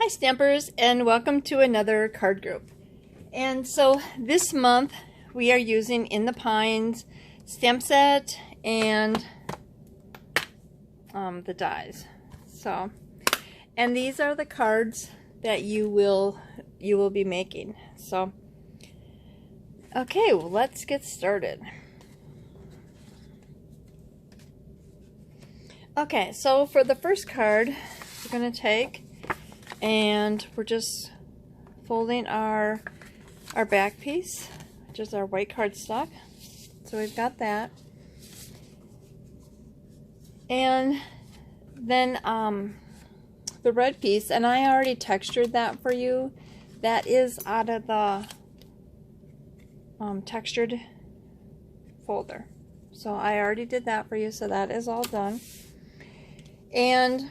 Hi Stampers, and welcome to another card group. And so this month we are using In the Pines stamp set and the dies. And these are the cards that you will be making. So okay, well, let's get started. Okay, so for the first card we're going to take, and we're just folding our back piece, which is our white cardstock. So we've got that. And then the red piece, and I already textured that for you. That is out of the textured folder. So I already did that for you, so that is all done. And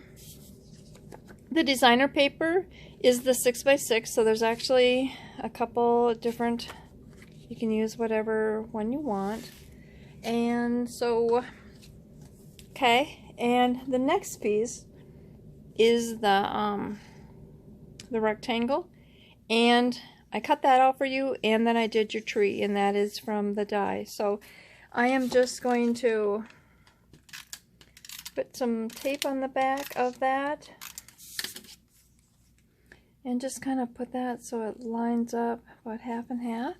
the designer paper is the 6x6, so there's actually a couple different, you can use whatever one you want. And so, okay, and the next piece is the rectangle, and I cut that out for you, and then I did your tree, and that is from the die. So I am just going to put some tape on the back of that and just kind of put that so it lines up about half and half.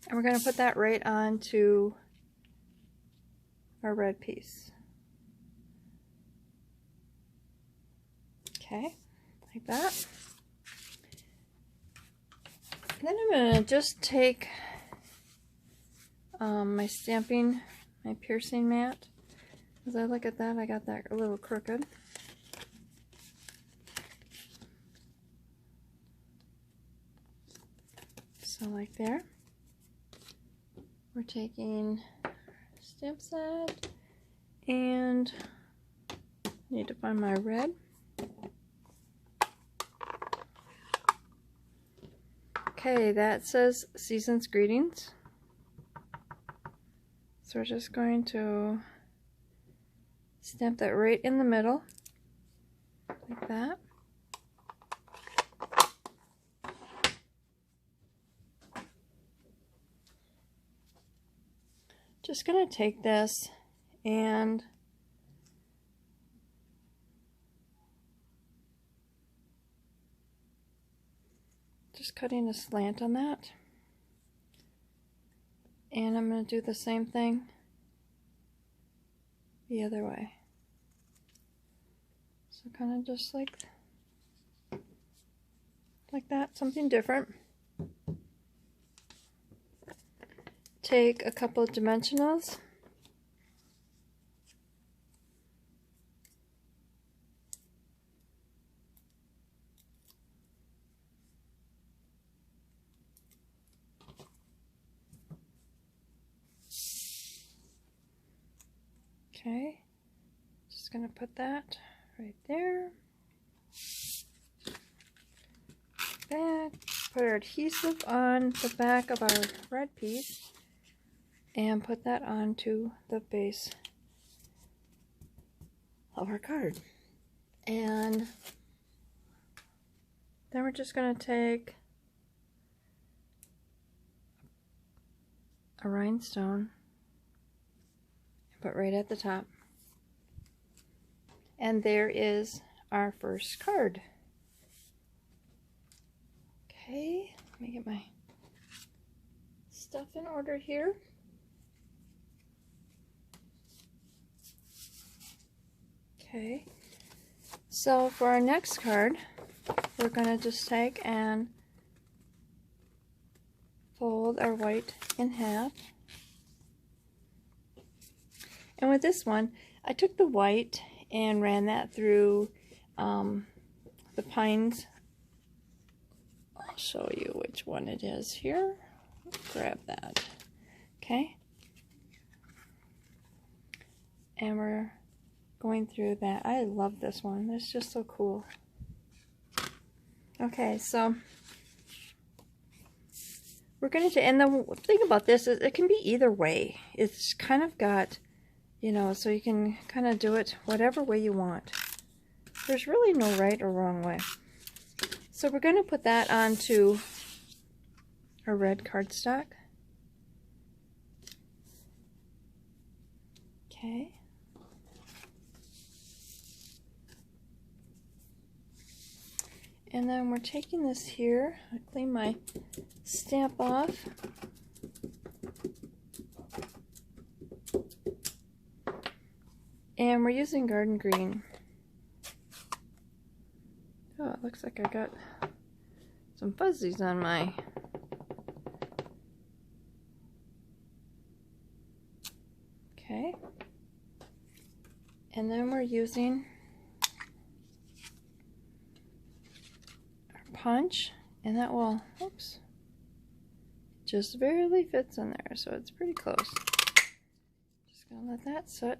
And we're going to put that right onto our red piece. Okay, like that. And then I'm going to just take my stamping, my piercing mat. As I look at that, I got that a little crooked. So like there. We're taking stamp set, and I need to find my red. Okay, that says Season's Greetings. So we're just going to stamp that right in the middle, like that. Just going to take this and just cutting a slant on that. And I'm going to do the same thing the other way. So kind of just like that, something different. Take a couple of dimensionals. Okay, just going to put that right there. Back, put our adhesive on the back of our red piece and put that onto the base of our card. And then we're just going to take a rhinestone and put right at the top. And there is our first card. Okay, let me get my stuff in order here. Okay, so for our next card, we're going to just take and fold our white in half. And with this one, I took the white and ran that through the pines. I'll show you which one it is here. Grab that. Okay. And we're going through that. I love this one. It's just so cool. Okay, so we're going to, and the thing about this is it can be either way. It's kind of got, you know, so you can kind of do it whatever way you want. There's really no right or wrong way. So we're going to put that onto our red cardstock. Okay. And then we're taking this here. I clean my stamp off. And we're using Garden Green. Oh, it looks like I got some fuzzies on my... Okay. And then we're using our punch, and that will, oops, just barely fits in there, so it's pretty close. Just gonna let that sit.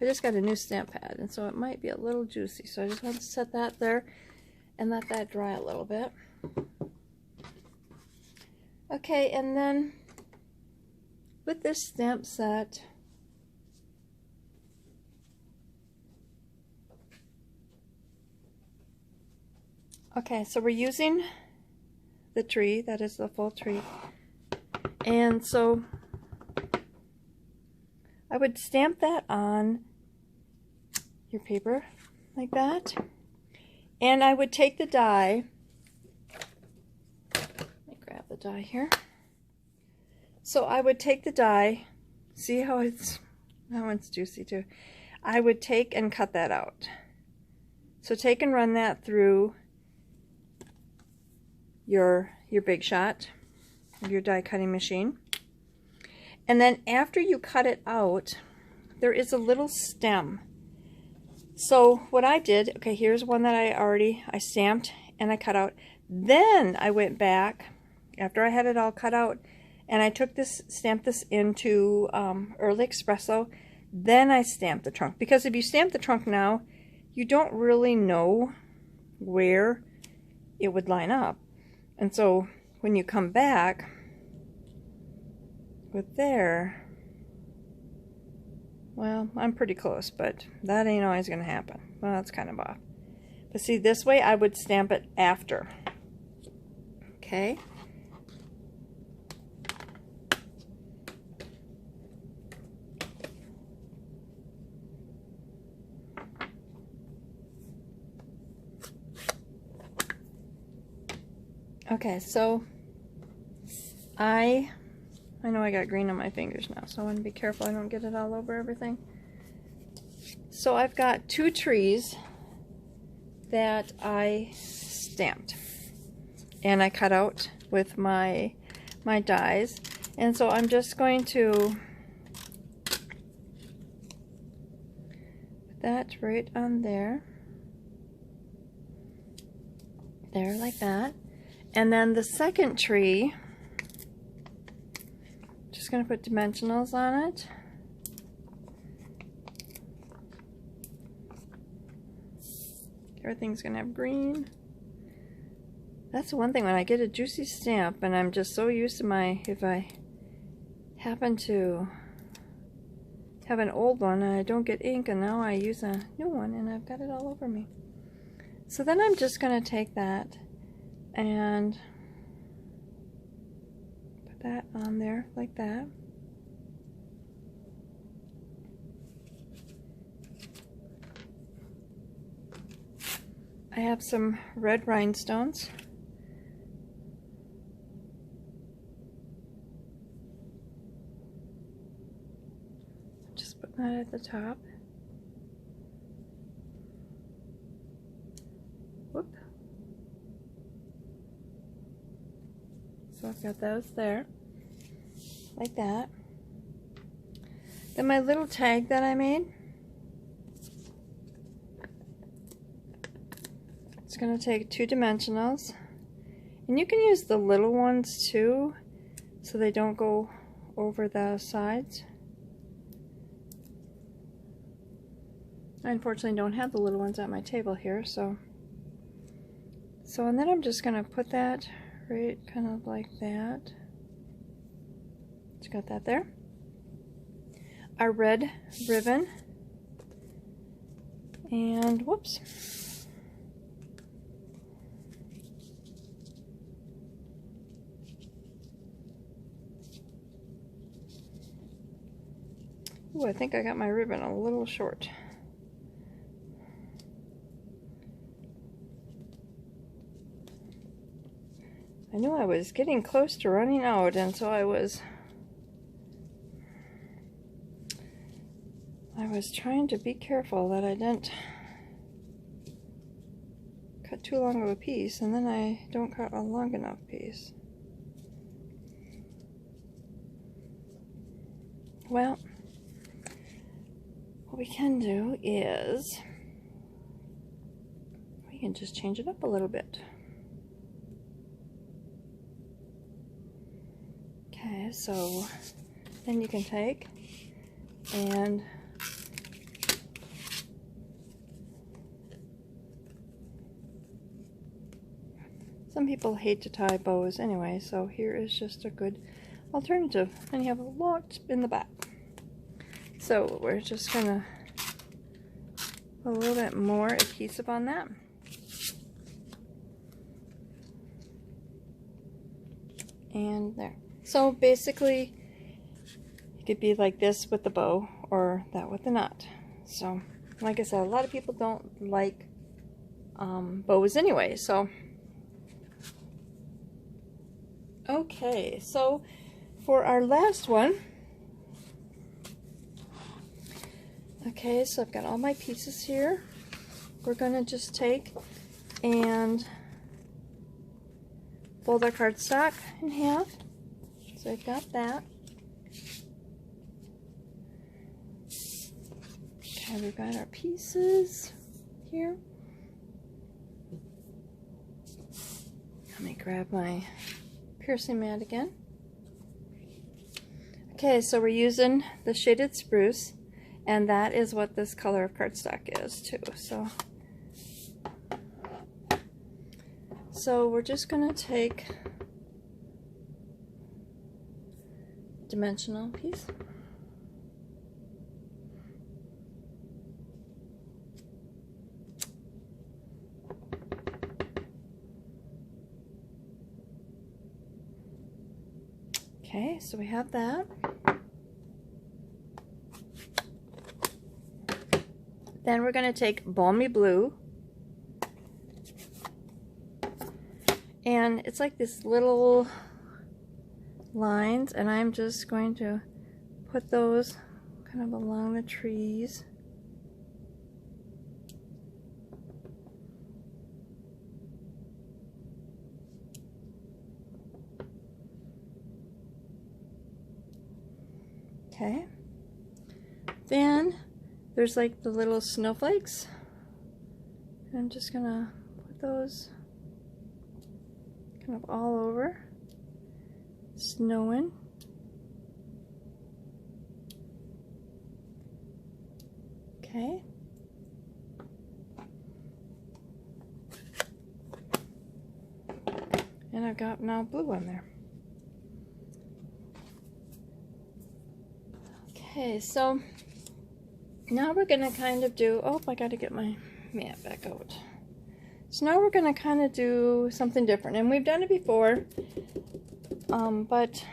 I just got a new stamp pad, and so it might be a little juicy, so I just want to set that there and let that dry a little bit. Okay, and then with this stamp set, okay, so we're using the tree, that is the full tree, and so I would stamp that on your paper like that, and I would take the die, let me grab the die here, so I would take the die, see how it's, that one's juicy too, I would take and cut that out. So take and run that through your Big Shot, your die cutting machine, and then after you cut it out, there is a little stem. So what I did, okay, here's one that I stamped and I cut out. Then I went back after I had it all cut out, and I took this, stamped this into Early Espresso. Then I stamped the trunk, because if you stamp the trunk now, you don't really know where it would line up. And so when you come back with there, well, I'm pretty close, but that ain't always going to happen. Well, that's kind of off. But see, this way I would stamp it after. Okay. Okay, so I know I got green on my fingers now, so I want to be careful I don't get it all over everything. So I've got two trees that I stamped and I cut out with my dies, and so I'm just going to put that right on there, like that. And then the second tree, just going to put dimensionals on it. Everything's going to have green. That's the one thing, when I get a juicy stamp, and I'm just so used to my, if I happen to have an old one and I don't get ink, and now I use a new one and I've got it all over me. So then I'm just going to take that and put that on there like that. I have some red rhinestones. Just put that at the top. Whoop. So I've got those there, like that. Then my little tag that I made, it's going to take 2 dimensionals, and you can use the little ones too, so they don't go over the sides. I unfortunately don't have the little ones at my table here, so and then I'm just going to put that decorate kind of like that. Just got that there. Our red ribbon. And whoops. Ooh, I think I got my ribbon a little short. I knew I was getting close to running out, and so I was trying to be careful that I didn't cut too long of a piece, and then I don't cut a long enough piece. Well, what we can do is we can just change it up a little bit. Okay, so then you can take and some people hate to tie bows anyway, so here is just a good alternative. And you have a lot in the back. So we're just gonna put a little bit more adhesive on that. And there. So basically, it could be like this with the bow or that with the knot. So, like I said, a lot of people don't like bows anyway, so. Okay, so for our last one, okay, so I've got all my pieces here. We're gonna just take and fold our cardstock in half. So I've got that. Okay, we've got our pieces here. Let me grab my piercing mat again. Okay, so we're using the Shaded Spruce, and that is what this color of cardstock is too. So we're just gonna take a dimensional piece. Okay, so we have that. Then we're going to take Balmy Blue, and it's like this little lines, and I'm just going to put those kind of along the trees. Okay, then there's like the little snowflakes, and I'm just gonna put those kind of all over, snowing. Okay. And I've got now blue on there. Okay, so now we're going to kind of do, oh, I got to get my mat back out. So now we're going to kind of do something different. And we've done it before, but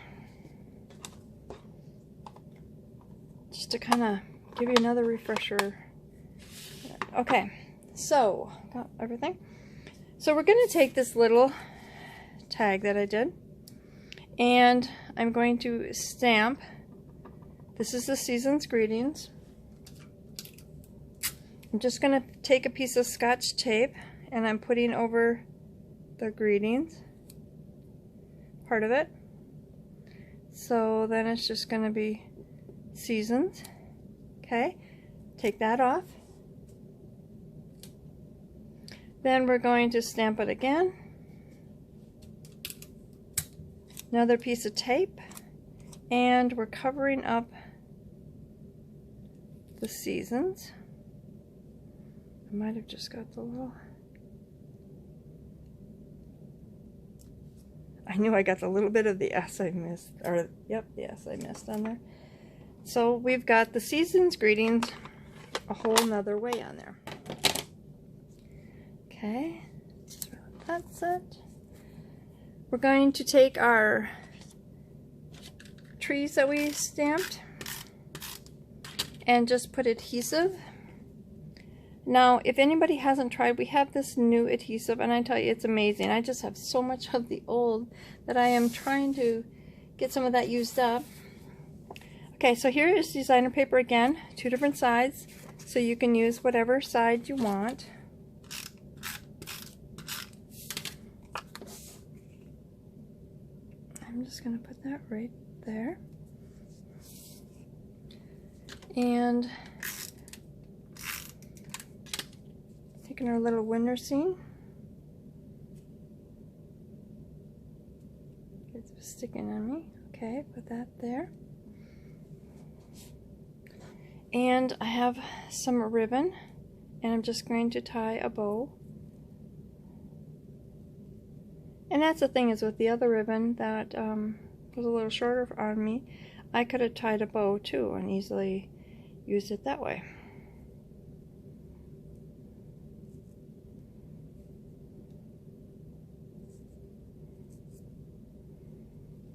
just to kind of give you another refresher. Okay, so got everything. So we're going to take this little tag that I did, and I'm going to stamp. This is the Season's Greetings. I'm just going to take a piece of Scotch tape, and I'm putting over the greetings part of it. So then it's just going to be Seasons. Okay, take that off. Then we're going to stamp it again. Another piece of tape, and we're covering up the Seasons. I might have just got the little... I knew I got a little bit of the S I missed, or yep, the S I missed on there. So we've got the Season's Greetings a whole nother way on there. Okay, so that's it. We're going to take our trees that we stamped and just put adhesive. Now, if anybody hasn't tried, we have this new adhesive, and I tell you, it's amazing. I just have so much of the old that I am trying to get some of that used up. Okay, so here is designer paper again, 2 different sides, so you can use whatever side you want. I'm just going to put that right there. And taking our little winter scene. It's sticking on me. Okay, put that there. And I have some ribbon, and I'm just going to tie a bow. And that's the thing, is with the other ribbon that was a little shorter on me, I could have tied a bow too and easily used it that way.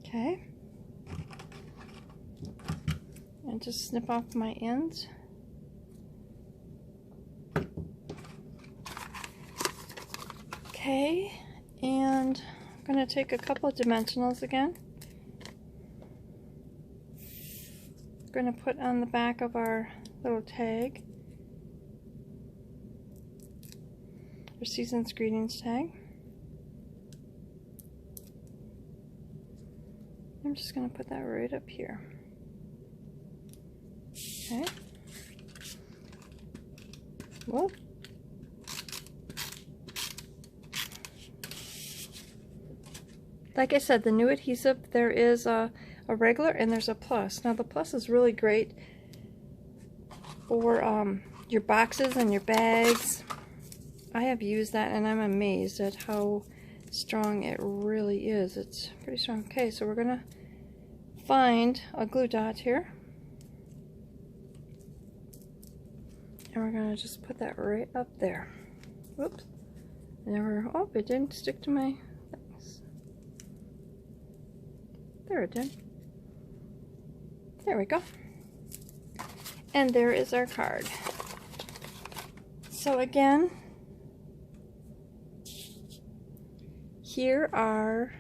Okay. And just snip off my ends. Okay, and I'm going to take a couple of dimensionals again. Going to put on the back of our little tag, our Season's Greetings tag. I'm just going to put that right up here. Okay. Whoa. Like I said, the new adhesive, there is a regular and there's a plus. Now the plus is really great for your boxes and your bags. I have used that and I'm amazed at how strong it really is. It's pretty strong. Okay, so we're gonna find a glue dot here, and we're gonna just put that right up there. Whoops. Never. Oh, it didn't stick to my things. There it did. There we go. And there is our card. So again, here are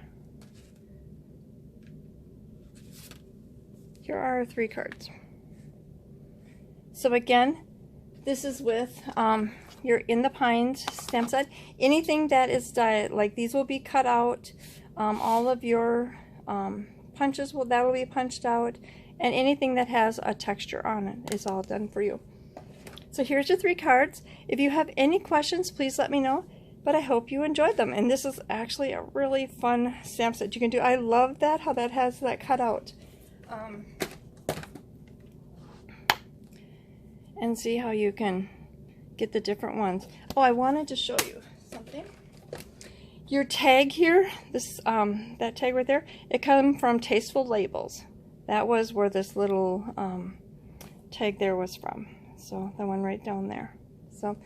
our 3 cards. So again, this is with your In the Pines stamp set. Anything that is dyed, like these will be cut out. All of your punches will be punched out, and anything that has a texture on it is all done for you. So here's your 3 cards. If you have any questions, please let me know. But I hope you enjoyed them. And this is actually a really fun stamp set you can do. I love that, how that has that cut out. And see how you can get the different ones. Oh, I wanted to show you something. Your tag here, this that tag right there, it comes from Tasteful Labels. That was where this little tag there was from. So the one right down there. So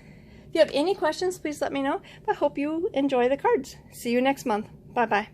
if you have any questions, please let me know. I hope you enjoy the cards. See you next month. Bye-bye.